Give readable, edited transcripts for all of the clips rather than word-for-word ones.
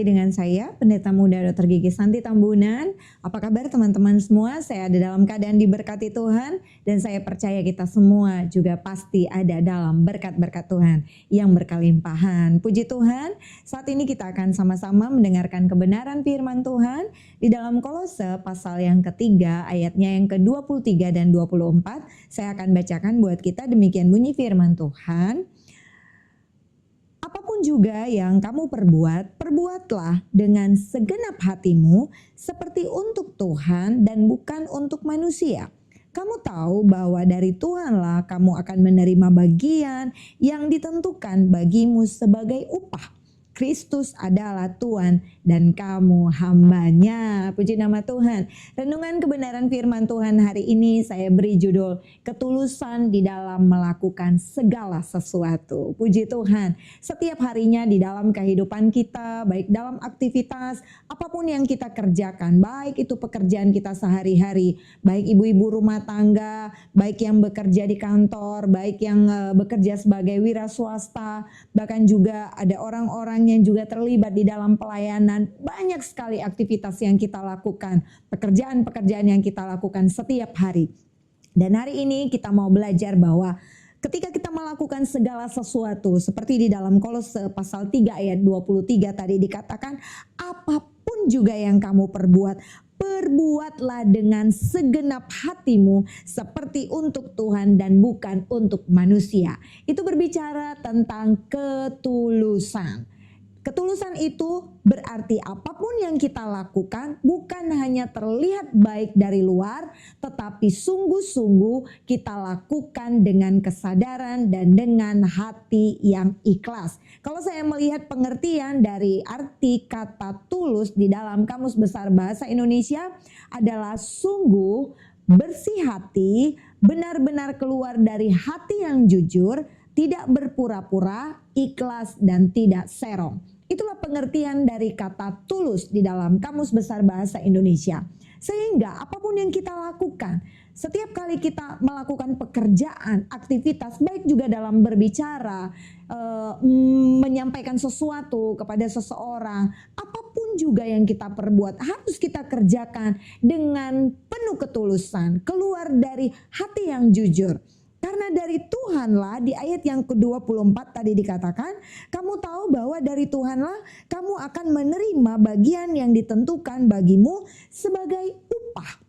dengan saya, Pendeta Muda Dr. Gigi Santi Tambunan. Apa kabar teman-teman semua? Saya ada dalam keadaan diberkati Tuhan dan saya percaya kita semua juga pasti ada dalam berkat-berkat Tuhan yang berkelimpahan. Puji Tuhan, saat ini kita akan sama-sama mendengarkan kebenaran firman Tuhan di dalam Kolose pasal yang ketiga, ayatnya yang ke-23 dan 24. Saya akan bacakan buat kita, demikian bunyi firman Tuhan. Apapun juga yang kamu perbuat, perbuatlah dengan segenap hatimu seperti untuk Tuhan dan bukan untuk manusia. Kamu tahu bahwa dari Tuhanlah kamu akan menerima bagian yang ditentukan bagimu sebagai upah. Kristus adalah Tuhan dan kamu hambanya. Puji nama Tuhan. Renungan kebenaran firman Tuhan hari ini saya beri judul ketulusan di dalam melakukan segala sesuatu. Puji Tuhan. Setiap harinya di dalam kehidupan kita, baik dalam aktivitas apapun yang kita kerjakan, baik itu pekerjaan kita sehari-hari, baik ibu-ibu rumah tangga, baik yang bekerja di kantor, baik yang bekerja sebagai wira swasta, bahkan juga ada orang-orang yang juga terlibat di dalam pelayanan. Banyak sekali aktivitas yang kita lakukan, pekerjaan-pekerjaan yang kita lakukan setiap hari. Dan hari ini kita mau belajar bahwa ketika kita melakukan segala sesuatu, seperti di dalam Kolose pasal 3 ayat 23 tadi dikatakan, apapun juga yang kamu perbuat, perbuatlah dengan segenap hatimu seperti untuk Tuhan dan bukan untuk manusia. Itu berbicara tentang ketulusan. Ketulusan itu berarti apapun yang kita lakukan bukan hanya terlihat baik dari luar, tetapi sungguh-sungguh kita lakukan dengan kesadaran dan dengan hati yang ikhlas. Kalau saya melihat pengertian dari arti kata tulus di dalam Kamus Besar Bahasa Indonesia adalah sungguh, bersih hati, benar-benar keluar dari hati yang jujur, tidak berpura-pura, ikhlas dan tidak serong. Itulah pengertian dari kata tulus di dalam Kamus Besar Bahasa Indonesia. Sehingga apapun yang kita lakukan, setiap kali kita melakukan pekerjaan, aktivitas, baik juga dalam berbicara, menyampaikan sesuatu kepada seseorang, apapun juga yang kita perbuat harus kita kerjakan dengan penuh ketulusan, keluar dari hati yang jujur. Karena dari Tuhanlah, di ayat yang ke-24 tadi dikatakan, kamu tahu bahwa dari Tuhanlah kamu akan menerima bagian yang ditentukan bagimu sebagai upah.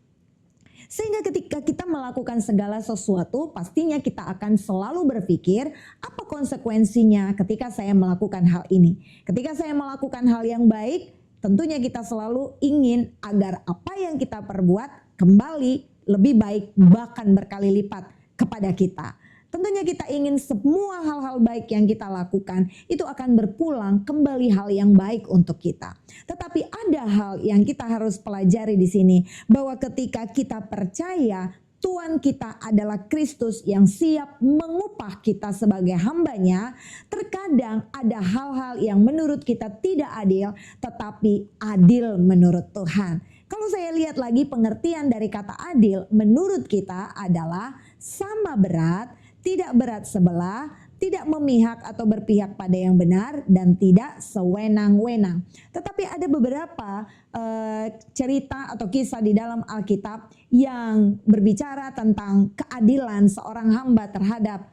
Sehingga ketika kita melakukan segala sesuatu, pastinya kita akan selalu berpikir, apa konsekuensinya ketika saya melakukan hal ini. Ketika saya melakukan hal yang baik, tentunya kita selalu ingin agar apa yang kita perbuat kembali lebih baik, bahkan berkali lipat kepada kita. Tentunya kita ingin semua hal-hal baik yang kita lakukan itu akan berpulang kembali hal yang baik untuk kita. Tetapi ada hal yang kita harus pelajari di sini, bahwa ketika kita percaya Tuhan kita adalah Kristus yang siap mengupah kita sebagai hambanya, terkadang ada hal-hal yang menurut kita tidak adil, tetapi adil menurut Tuhan. Kalau saya lihat lagi pengertian dari kata adil menurut kita adalah sama berat, tidak berat sebelah, tidak memihak atau berpihak pada yang benar, dan tidak sewenang-wenang. Tetapi ada beberapa cerita atau kisah di dalam Alkitab yang berbicara tentang keadilan seorang hamba terhadap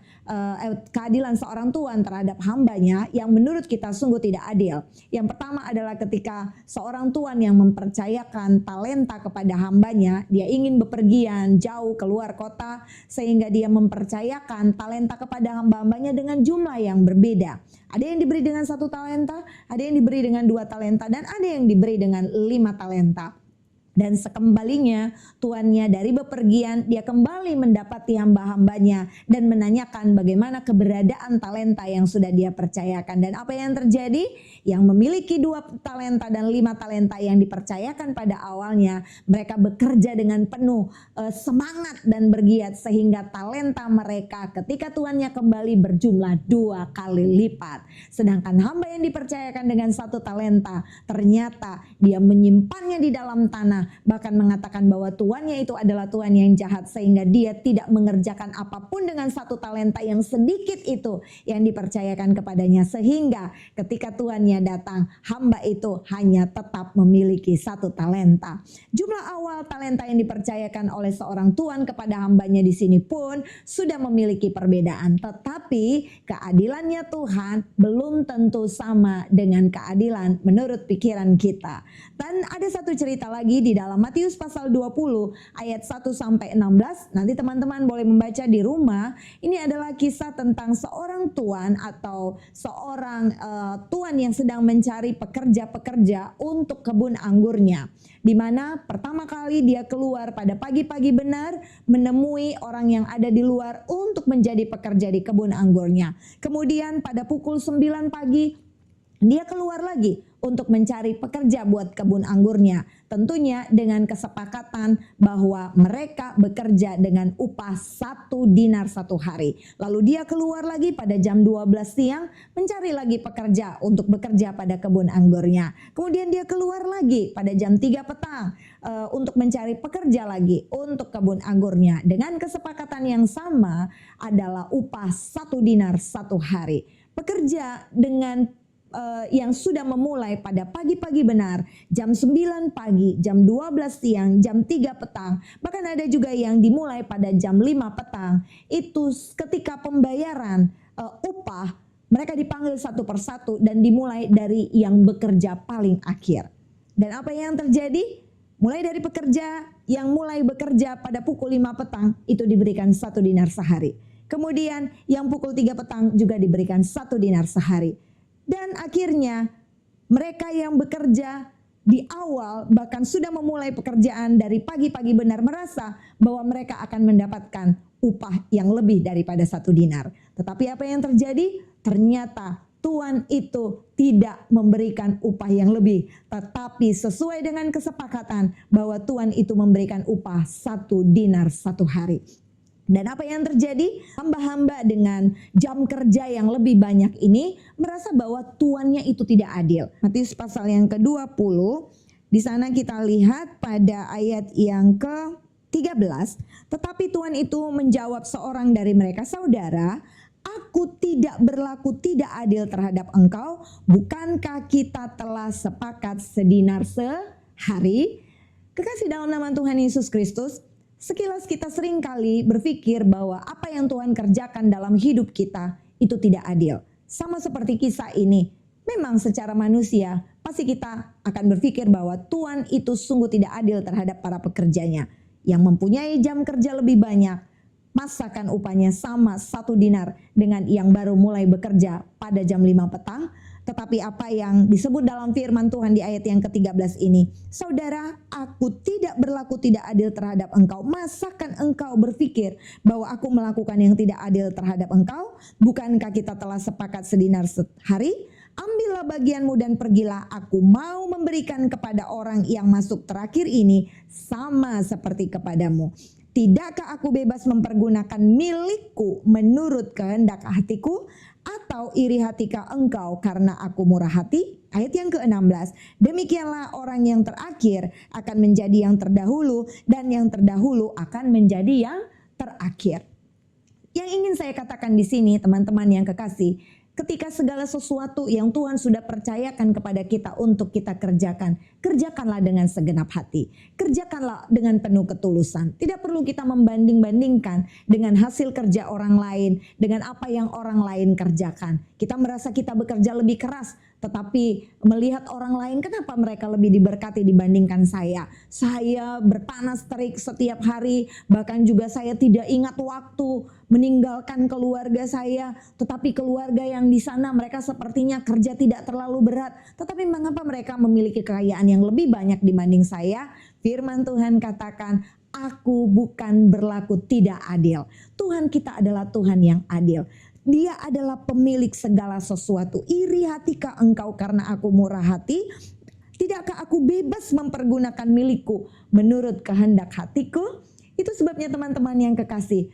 keadilan seorang tuan terhadap hambanya yang menurut kita sungguh tidak adil. Yang pertama adalah ketika seorang tuan yang mempercayakan talenta kepada hambanya, dia ingin bepergian jauh keluar kota sehingga dia mempercayakan talenta kepada hamba-hambanya dengan jumlah yang berbeda. Ada yang diberi dengan 1 talenta, ada yang diberi dengan 2 talenta, dan ada yang diberi dengan 5 talenta. Dan sekembalinya tuannya dari bepergian, dia kembali mendapati hamba-hambanya dan menanyakan bagaimana keberadaan talenta yang sudah dia percayakan. Dan apa yang terjadi? Yang memiliki 2 talenta dan 5 talenta yang dipercayakan pada awalnya, mereka bekerja dengan penuh semangat dan bergiat sehingga talenta mereka ketika tuannya kembali berjumlah 2 kali lipat. Sedangkan hamba yang dipercayakan dengan 1 talenta, ternyata dia menyimpannya di dalam tanah tuannya, bahkan mengatakan bahwa tuannya itu adalah tuan yang jahat sehingga dia tidak mengerjakan apapun dengan 1 talenta yang sedikit itu yang dipercayakan kepadanya, sehingga ketika tuannya datang, hamba itu hanya tetap memiliki 1 talenta. Jumlah awal talenta yang dipercayakan oleh seorang tuan kepada hambanya di sini pun sudah memiliki perbedaan, tetapi keadilannya Tuhan belum tentu sama dengan keadilan menurut pikiran kita. Dan ada satu cerita lagi di dalam Matius pasal 20 ayat 1 sampai 16. Nanti teman-teman boleh membaca di rumah. Ini adalah kisah tentang seorang tuan atau seorang tuan yang sedang mencari pekerja-pekerja untuk kebun anggurnya, di mana pertama kali dia keluar pada pagi-pagi benar menemui orang yang ada di luar untuk menjadi pekerja di kebun anggurnya. Kemudian pada pukul 9 pagi dia keluar lagi untuk mencari pekerja buat kebun anggurnya. Tentunya dengan kesepakatan bahwa mereka bekerja dengan upah 1 dinar 1 hari. Lalu dia keluar lagi pada jam 12 siang mencari lagi pekerja untuk bekerja pada kebun anggurnya. Kemudian dia keluar lagi pada jam 3 petang untuk mencari pekerja lagi untuk kebun anggurnya. Dengan kesepakatan yang sama adalah upah 1 dinar 1 hari. Pekerja dengan yang sudah memulai pada pagi-pagi benar, jam 9 pagi, jam 12 siang, jam 3 petang, bahkan ada juga yang dimulai pada jam 5 petang. Itu ketika pembayaran upah, mereka dipanggil satu persatu dan dimulai dari yang bekerja paling akhir. Dan apa yang terjadi? Mulai dari pekerja yang mulai bekerja pada pukul 5 petang, itu diberikan 1 dinar sehari. Kemudian yang pukul 3 petang juga diberikan 1 dinar sehari. Dan akhirnya mereka yang bekerja di awal bahkan sudah memulai pekerjaan dari pagi-pagi benar merasa bahwa mereka akan mendapatkan upah yang lebih daripada 1 dinar. Tetapi apa yang terjadi? Ternyata tuan itu tidak memberikan upah yang lebih, tetapi sesuai dengan kesepakatan bahwa tuan itu memberikan upah 1 dinar 1 hari. Dan apa yang terjadi? Hamba-hamba dengan jam kerja yang lebih banyak ini merasa bahwa tuannya itu tidak adil. Matius pasal yang ke-20, di sana kita lihat pada ayat yang ke-13, tetapi tuan itu menjawab seorang dari mereka, "Saudara, aku tidak berlaku tidak adil terhadap engkau. Bukankah kita telah sepakat sedinar sehari?" Kekasih dalam nama Tuhan Yesus Kristus, sekilas kita sering kali berpikir bahwa apa yang Tuhan kerjakan dalam hidup kita itu tidak adil. Sama seperti kisah ini, memang secara manusia pasti kita akan berpikir bahwa Tuhan itu sungguh tidak adil terhadap para pekerjanya. Yang mempunyai jam kerja lebih banyak, masakan upahnya sama 1 dinar dengan yang baru mulai bekerja pada jam 5 petang. Tetapi apa yang disebut dalam firman Tuhan di ayat yang ke-13 ini, "Saudara, aku tidak berlaku tidak adil terhadap engkau. Masakan engkau berpikir bahwa aku melakukan yang tidak adil terhadap engkau? Bukankah kita telah sepakat sedinar sehari? Ambillah bagianmu dan pergilah. Aku mau memberikan kepada orang yang masuk terakhir ini sama seperti kepadamu. Tidakkah aku bebas mempergunakan milikku menurut kehendak hatiku? Atau iri hatikah engkau karena aku murah hati?" Ayat yang ke-16, "Demikianlah orang yang terakhir akan menjadi yang terdahulu, dan yang terdahulu akan menjadi yang terakhir." Yang ingin saya katakan di sini, teman-teman yang kekasih, ketika segala sesuatu yang Tuhan sudah percayakan kepada kita untuk kita kerjakan, kerjakanlah dengan segenap hati. Kerjakanlah dengan penuh ketulusan. Tidak perlu kita membanding-bandingkan dengan hasil kerja orang lain, dengan apa yang orang lain kerjakan. Kita merasa kita bekerja lebih keras, tetapi melihat orang lain, kenapa mereka lebih diberkati dibandingkan saya? Saya berpanas terik setiap hari, bahkan juga saya tidak ingat waktu meninggalkan keluarga saya, tetapi keluarga yang di sana mereka sepertinya kerja tidak terlalu berat, tetapi mengapa mereka memiliki kekayaan yang lebih banyak dibanding saya? Firman Tuhan katakan, "Aku bukan berlaku tidak adil." Tuhan kita adalah Tuhan yang adil. Dia adalah pemilik segala sesuatu. "Iri hatikah engkau karena aku murah hati? Tidakkah aku bebas mempergunakan milikku menurut kehendak hatiku?" Itu sebabnya teman-teman yang kekasih,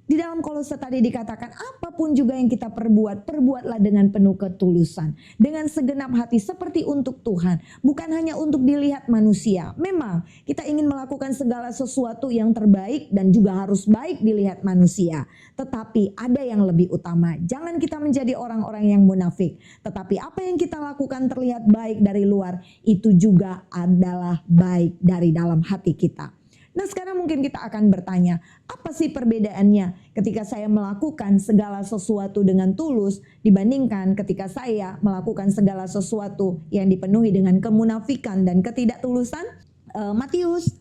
Di dalam Kolose tadi dikatakan apapun juga yang kita perbuat, perbuatlah dengan penuh ketulusan, dengan segenap hati seperti untuk Tuhan, bukan hanya untuk dilihat manusia. Memang kita ingin melakukan segala sesuatu yang terbaik dan juga harus baik dilihat manusia. Tetapi ada yang lebih utama. Jangan kita menjadi orang-orang yang munafik. Tetapi apa yang kita lakukan terlihat baik dari luar, itu juga adalah baik dari dalam hati kita. Nah, sekarang mungkin kita akan bertanya, apa sih perbedaannya ketika saya melakukan segala sesuatu dengan tulus dibandingkan ketika saya melakukan segala sesuatu yang dipenuhi dengan kemunafikan dan ketidaktulusan? Matius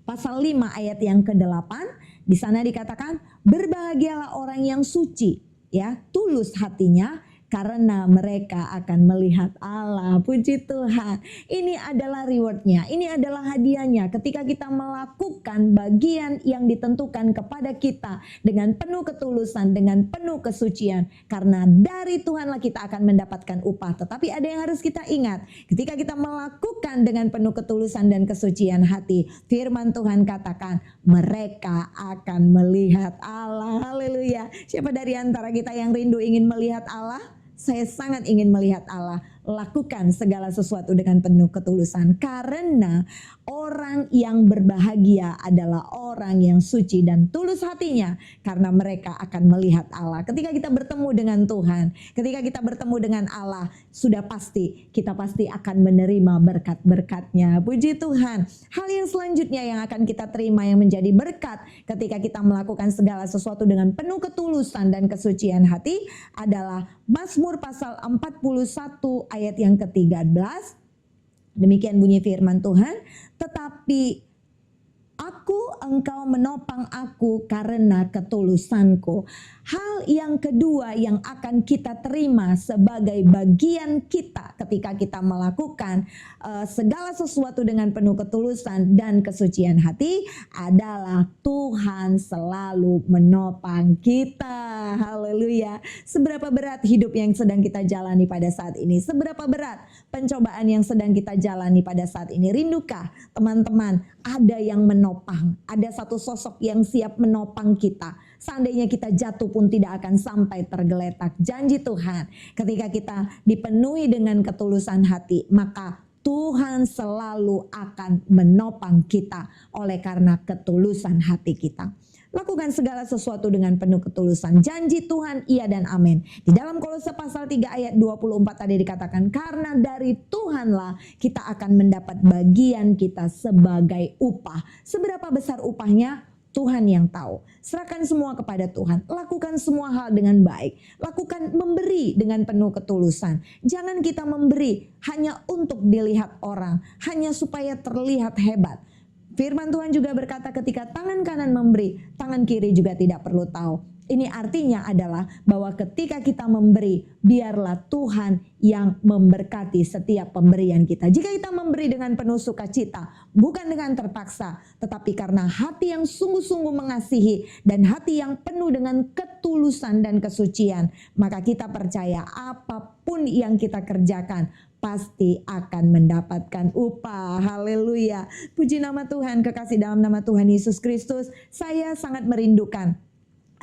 pasal 5 ayat yang ke-8, di sana dikatakan, berbahagialah orang yang suci, ya, tulus hatinya, karena mereka akan melihat Allah. Puji Tuhan. Ini adalah rewardnya, ini adalah hadiahnya ketika kita melakukan bagian yang ditentukan kepada kita dengan penuh ketulusan, dengan penuh kesucian. Karena dari Tuhanlah kita akan mendapatkan upah. Tetapi ada yang harus kita ingat, ketika kita melakukan dengan penuh ketulusan dan kesucian hati, firman Tuhan katakan mereka akan melihat Allah. Haleluya. Siapa dari antara kita yang rindu ingin melihat Allah? Saya sangat ingin melihat Allah. Lakukan segala sesuatu dengan penuh ketulusan, karena orang yang berbahagia adalah orang yang suci dan tulus hatinya, karena mereka akan melihat Allah. Ketika kita bertemu dengan Tuhan, ketika kita bertemu dengan Allah, sudah pasti kita pasti akan menerima berkat-berkatnya. Puji Tuhan. Hal yang selanjutnya yang akan kita terima yang menjadi berkat ketika kita melakukan segala sesuatu dengan penuh ketulusan dan kesucian hati adalah Mazmur pasal 41 ayat yang ke-13. Demikian bunyi firman Tuhan, tetapi engkau menopang aku karena ketulusanku. Hal yang kedua yang akan kita terima sebagai bagian kita ketika kita melakukan segala sesuatu dengan penuh ketulusan dan kesucian hati adalah Tuhan selalu menopang kita. Haleluya. Seberapa berat hidup yang sedang kita jalani pada saat ini? Seberapa berat pencobaan yang sedang kita jalani pada saat ini? Rindukah teman-teman ada yang menopang? Ada satu sosok yang siap menopang kita. Seandainya kita jatuh pun tidak akan sampai tergeletak. Janji Tuhan, ketika kita dipenuhi dengan ketulusan hati, maka Tuhan selalu akan menopang kita oleh karena ketulusan hati kita. Lakukan segala sesuatu dengan penuh ketulusan. Janji Tuhan iya dan amin. Di dalam Kolose pasal 3 ayat 24 tadi dikatakan, karena dari Tuhanlah kita akan mendapat bagian kita sebagai upah. Seberapa besar upahnya? Tuhan yang tahu. Serahkan semua kepada Tuhan. Lakukan semua hal dengan baik. Lakukan memberi dengan penuh ketulusan. Jangan kita memberi hanya untuk dilihat orang, hanya supaya terlihat hebat. Firman Tuhan juga berkata ketika tangan kanan memberi, tangan kiri juga tidak perlu tahu. Ini artinya adalah bahwa ketika kita memberi, biarlah Tuhan yang memberkati setiap pemberian kita. Jika kita memberi dengan penuh sukacita, bukan dengan terpaksa, tetapi karena hati yang sungguh-sungguh mengasihi dan hati yang penuh dengan ketulusan dan kesucian, maka kita percaya apapun yang kita kerjakan pasti akan mendapatkan upah. Haleluya. Puji nama Tuhan, kekasih dalam nama Tuhan Yesus Kristus. Saya sangat merindukan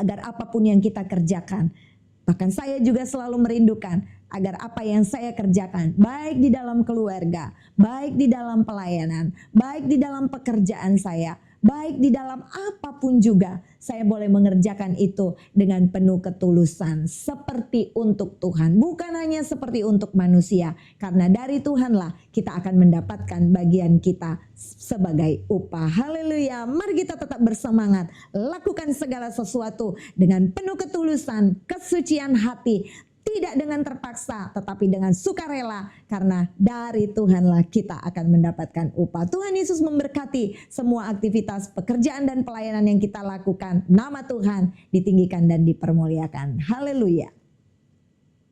agar apapun yang kita kerjakan, bahkan saya juga selalu merindukan agar apa yang saya kerjakan, baik di dalam keluarga, baik di dalam pelayanan, baik di dalam pekerjaan saya, baik di dalam apapun juga, saya boleh mengerjakan itu dengan penuh ketulusan, seperti untuk Tuhan, bukan hanya seperti untuk manusia, karena dari Tuhanlah kita akan mendapatkan bagian kita sebagai upah. Haleluya. Mari kita tetap bersemangat, lakukan segala sesuatu dengan penuh ketulusan, kesucian hati, tidak dengan terpaksa, tetapi dengan sukarela, karena dari Tuhanlah kita akan mendapatkan upah. Tuhan Yesus memberkati semua aktivitas pekerjaan dan pelayanan yang kita lakukan. Nama Tuhan ditinggikan dan dipermuliakan. Haleluya.